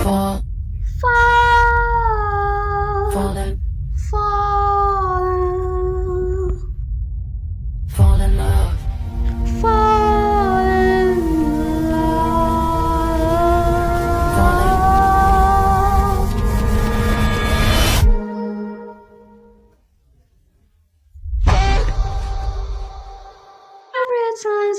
fall, fall, falling, fall, fall in love, fall in love. Every time